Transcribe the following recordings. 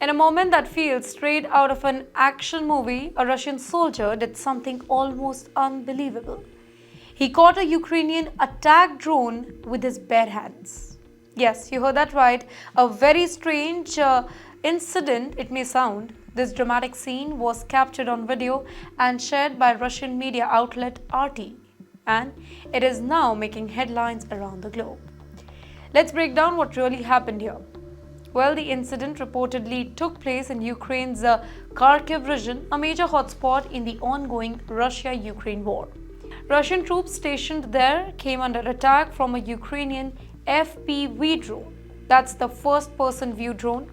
In a moment that feels straight out of an action movie, a Russian soldier did something almost unbelievable. He caught a Ukrainian attack drone with his bare hands. Yes, you heard that right. A very strange incident it may sound. This dramatic scene was captured on video and shared by Russian media outlet RT, and it is now making headlines around the globe. Let's break down what really happened here. Well, the incident reportedly took place in Ukraine's Kharkiv region, a major hotspot in the ongoing Russia-Ukraine war. Russian troops stationed there came under attack from a Ukrainian FPV drone. That's the first-person view drone,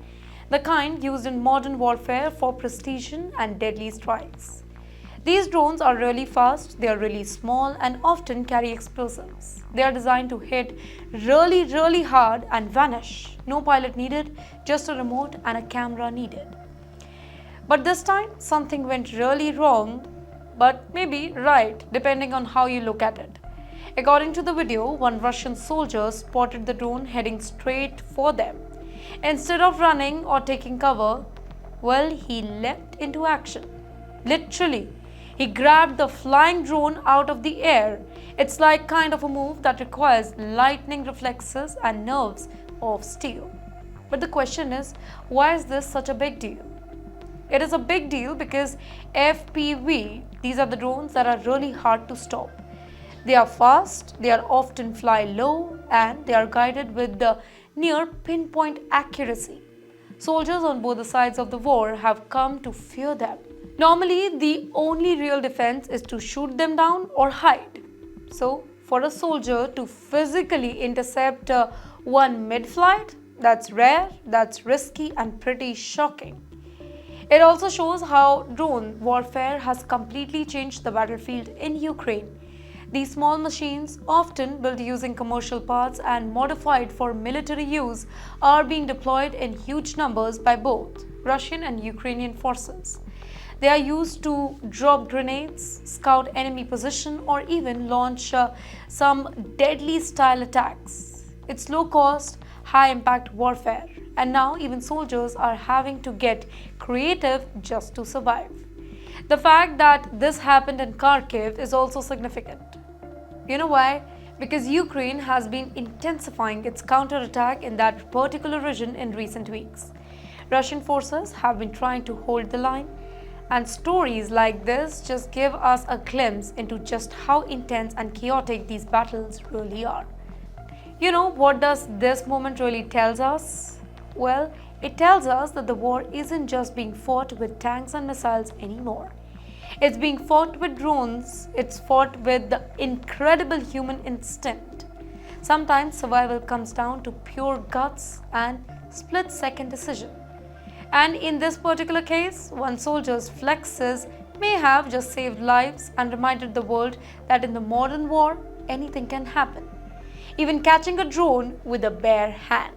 the kind used in modern warfare for precision and deadly strikes. These drones are really fast, they are really small and often carry explosives. They are designed to hit really hard and vanish. No pilot needed, just a remote and a camera needed. But this time, something went really wrong, but maybe right, depending on how you look at it. According to the video, one Russian soldier spotted the drone heading straight for them. Instead of running or taking cover, well, he leapt into action. Literally, he grabbed the flying drone out of the air. It's like kind of a move that requires lightning reflexes and nerves of steel. But the question is, why is this such a big deal? It is a big deal because FPV, these are the drones that are really hard to stop. They are fast, they are often fly low, and they are guided with the near pinpoint accuracy. Soldiers on both the sides of the war have come to fear them. Normally, the only real defense is to shoot them down or hide. So, for a soldier to physically intercept one mid-flight, that's rare, that's risky and pretty shocking. It also shows how drone warfare has completely changed the battlefield in Ukraine. These small machines, often built using commercial parts and modified for military use, are being deployed in huge numbers by both Russian and Ukrainian forces. They are used to drop grenades, scout enemy position, or even launch some deadly style attacks. It's low cost, high impact warfare, and now even soldiers are having to get creative just to survive. The fact that this happened in Kharkiv is also significant. You know why? Because Ukraine has been intensifying its counterattack in that particular region in recent weeks. Russian forces have been trying to hold the line, and stories like this just give us a glimpse into just how intense and chaotic these battles really are. You know, what does this moment really tells us? Well, it tells us that the war isn't just being fought with tanks and missiles anymore. It's being fought with drones, it's fought with the incredible human instinct. Sometimes survival comes down to pure guts and split-second decision. And in this particular case, one soldier's flexes may have just saved lives and reminded the world that in the modern war, anything can happen. Even catching a drone with a bare hand.